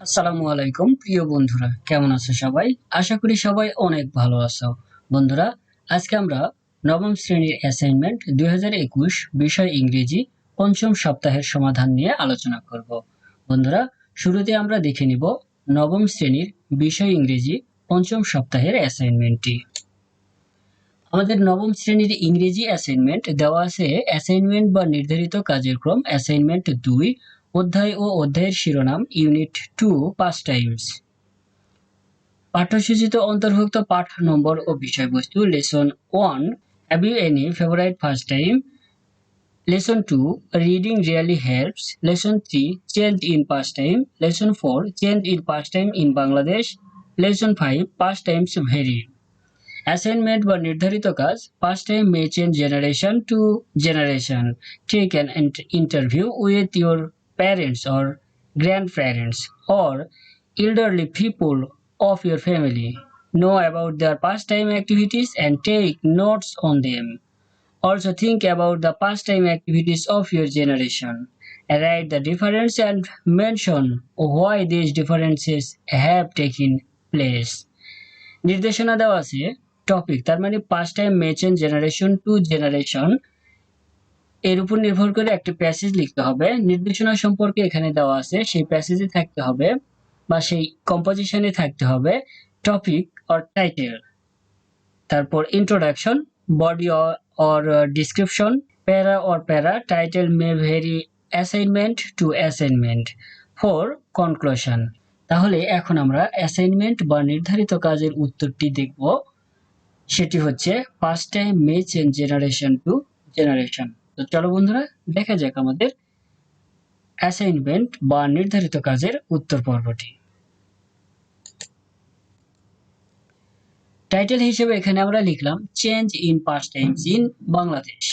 আসসালামু আলাইকুম প্রিয় বন্ধুরা, কেমন আছো সবাই? আশা করি সবাই অনেক ভালো আছো। বন্ধুরা, আজকে আমরা নবম শ্রেণীর অ্যাসাইনমেন্ট 2021 বিষয় ইংরেজি পঞ্চম সপ্তাহের সমাধান নিয়ে আলোচনা করব। বন্ধুরা, শুরুতে আমরা দেখে নিব নবম শ্রেণীর বিষয় ইংরেজি পঞ্চম সপ্তাহের অ্যাসাইনমেন্টটি। আমাদের নবম শ্রেণীর ইংরেজি অ্যাসাইনমেন্ট দেওয়া আছে অ্যাসাইনমেন্ট বা নির্ধারিত কাজের ক্রম অ্যাসাইনমেন্ট 2 অধ্যায় ও অধ্যায়ের শিরোনাম ইউনিট 2 পাস্ট টাইমস। পাঠ্যসূচিতে অন্তর্ভুক্ত পাঠ নম্বর ও বিষয়বস্তু lesson 1 have you any favourite first time, lesson 2 reading really helps, lesson 3 change in past time, lesson 4 change in past time in Bangladesh, lesson 5 past times very. Assignment বা নির্ধারিত কাজ past time may change generation to generation. Take an interview with your parents or grandparents or elderly people of your family. Know about their pastime activities and take notes on them. Also think about the pastime activities of your generation. Write the difference and mention why these differences have taken place. নির্দেশনা দেওয়া আছে topic, তার মানে past time may change generation to generation এর উপর নির্ভর করে একটা প্যাসেজ লিখতে হবে। নির্দেশনা সম্পর্কে এখানে দেওয়া আছে, সেই প্যাসেজে থাকতে হবে বা সেই কম্পোজিশনে থাকতে হবে টপিক অর টাইটেল, তারপর introduction, body or description, para or para, title may very assignment to assignment, for conclusion. তাহলে এখন আমরা অ্যাসাইনমেন্ট বা নির্ধারিত কাজের উত্তরটি দেখব। সেটি হচ্ছে past time may change generation to generation. তো চলো বন্ধুরা, দেখা যাক আমাদের অ্যাসাইনমেন্ট বা নির্ধারিত কাজের উত্তর পর্বটি। টাইটেল হিসেবে এখানে আমরা লিখলাম change in past Times in Bangladesh.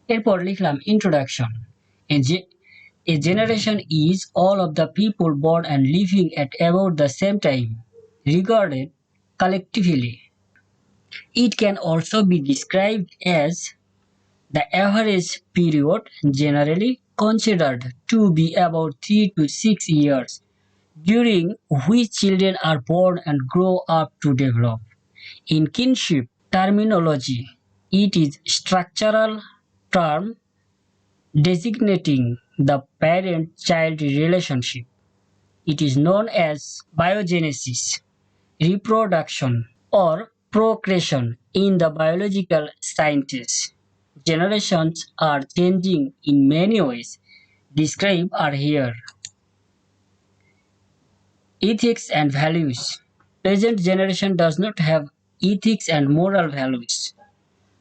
এরপর লিখলাম introduction. A generation is all of the people born and living at about the same time, regarded collectively. It can also be described as the average period, generally considered to be about 3 to 6 years, during which children are born and grow up to develop. In kinship terminology, it is structural term designating the parent-child relationship. It is known as biogenesis, reproduction, or procreation in the biological sciences. Generations are changing in many ways. Described are here. Ethics and values. Present generation does not have ethics and moral values,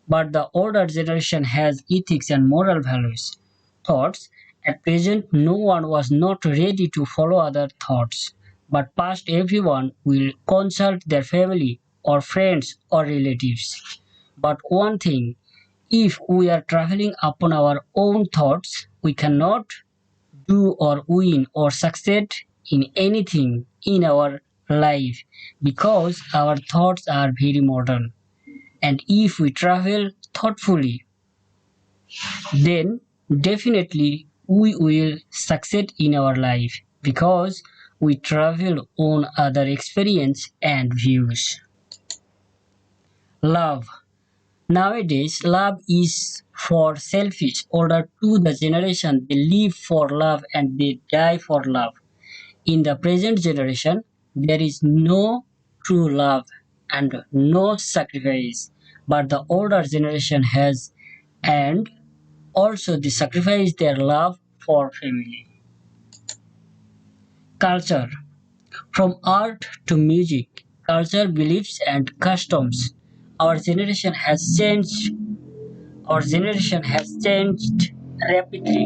but the older generation has ethics and moral values. Thoughts. At present, no one was not ready to follow other thoughts, but past everyone will consult their family or friends or relatives. But one thing, if we are traveling upon our own thoughts, we cannot do or win or succeed in anything in our life because our thoughts are very modern. And if we travel thoughtfully, then definitely we will succeed in our life because we travel on other experience and views. Love. Nowadays, love is for selfish. Older to the generation, they live for love and they die for love. In the present generation, there is no true love and no sacrifice, but the older generation has, and also they sacrifice their love for family. Culture. From art to music, culture, beliefs, and customs, our generation has changed. Our generation has changed rapidly.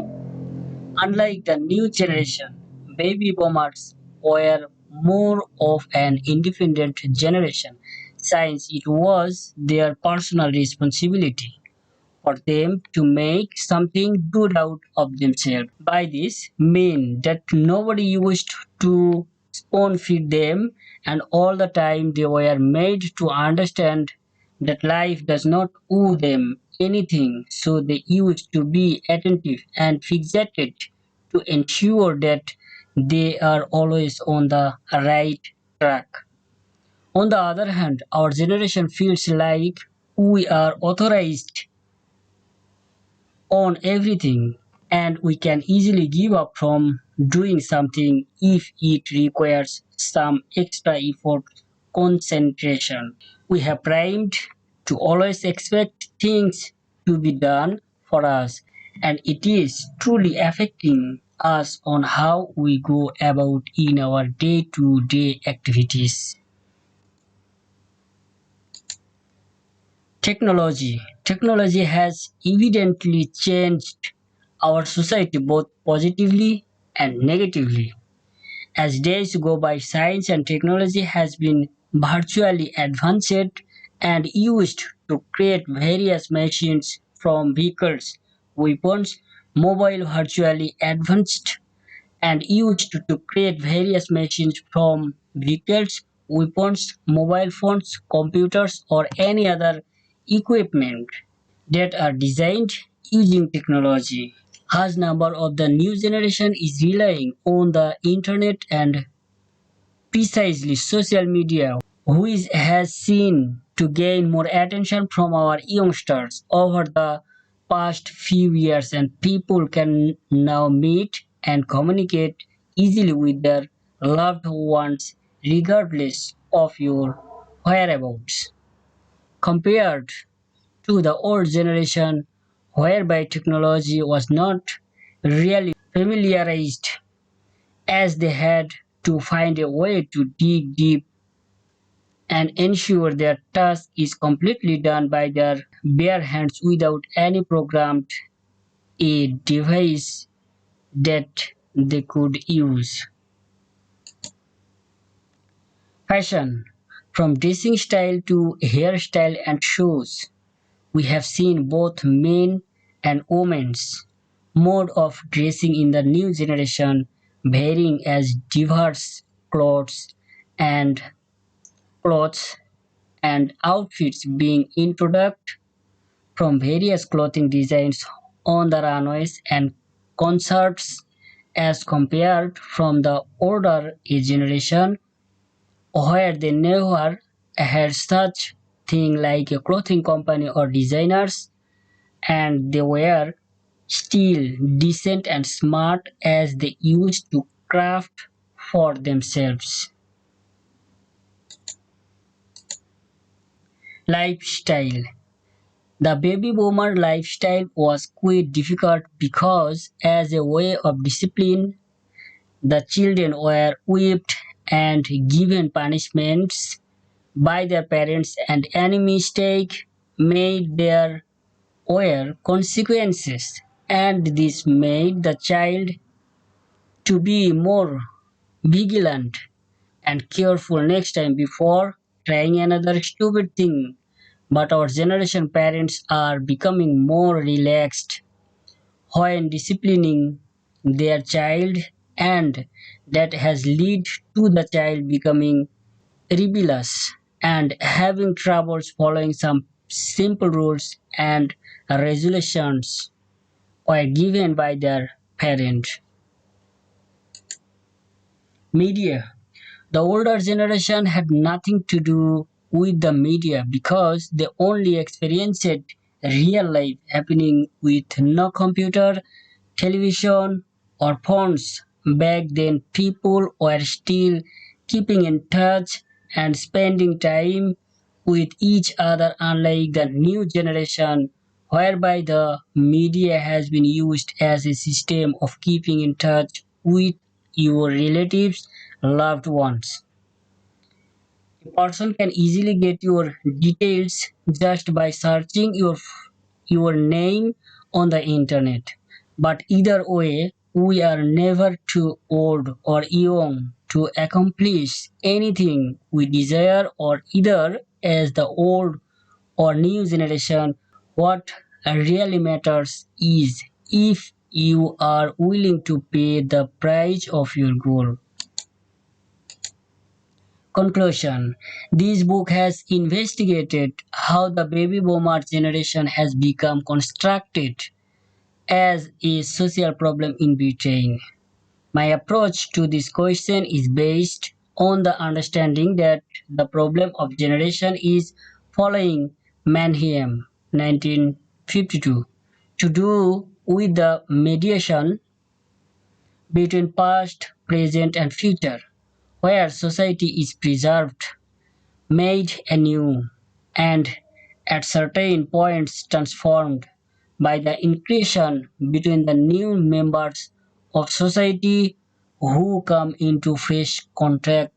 Unlike the new generation, baby boomers were more of an independent generation, since it was their personal responsibility for them to make something good out of themselves. By this mean that nobody used to spoon feed them, and all the time they were made to understand that life does not owe them anything, so they used to be attentive and fixated to ensure that they are always on the right track. On the other hand, our generation feels like we are authorized on everything and we can easily give up from doing something if it requires some extra effort, concentration. We have primed to always expect things to be done for us, and it is truly affecting us on how we go about in our day-to-day activities. Technology has evidently changed our society both positively and negatively. As days go by, science and technology has been virtually advanced and used to create various machines from vehicles, weapons, mobile virtually advanced and used to create various machines from vehicles, weapons, mobile phones, computers, or any other equipment that are designed using technology. Large number of the new generation is relying on the internet and precisely social media, which has seen to gain more attention from our youngsters over the past few years, and people can now meet and communicate easily with their loved ones regardless of your whereabouts. Compared to the old generation whereby technology was not really familiarized as they had to find a way to dig deep and ensure their task is completely done by their bare hands without any programmed a device that they could use. Fashion, from dressing style to hairstyle and shoes, we have seen both men and women's mode of dressing in the new generation varying as diverse clothes and clothes and outfits being introduced from various clothing designs on the runways and concerts as compared from the older generation where they never had such thing like a clothing company or designers and they were still decent and smart as they used to craft for themselves. Lifestyle. The baby boomer lifestyle was quite difficult because, as a way of discipline, the children were whipped and given punishments by their parents, and any mistake made there were consequences, and this made the child to be more vigilant and careful next time before trying another stupid thing. But our generation parents are becoming more relaxed when disciplining their child, and that has led to the child becoming rebellious and having troubles following some simple rules and resolutions were given by their parent. Media. The older generation had nothing to do with the media because they only experienced real life happening with no computer, television, or phones. Back then, people were still keeping in touch and spending time with each other, unlike the new generation, whereby the media has been used as a system of keeping in touch with your relatives, loved ones. A person can easily get your details just by searching your name on the internet. But either way, we are never too old or young to accomplish anything we desire, or either as the old or new generation. What really matters is if you are willing to pay the price of your goal. Conclusion. This book has investigated how the baby boomer generation has become constructed as a social problem in Britain. My approach to this question is based on the understanding that the problem of generation is following Mannheim 1952 to do with the mediation between past, present, and future, where society is preserved, made anew, and at certain points transformed by the inclusion between the new members of society who come into fresh contact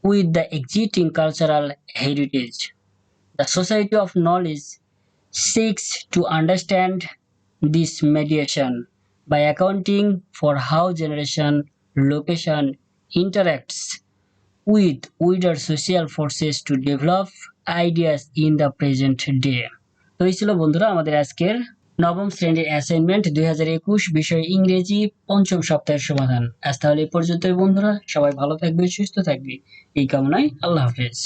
with the existing cultural heritage. The Society of Knowledge seeks to understand this mediation by accounting for how generation location interacts with wider social forces to develop ideas in the present day. তো এই ছিল বন্ধুরা আমাদের আজকের নবম শ্রেণীর assignment 2021 বিষয় ইংরেজি পঞ্চম সপ্তাহের সমাধান। আজ তাহলে এই পর্যন্তই বন্ধুরা, সবাই ভালো থাকবে, সুস্থ থাকবে এই কামনায় আল্লাহ হাফেজ।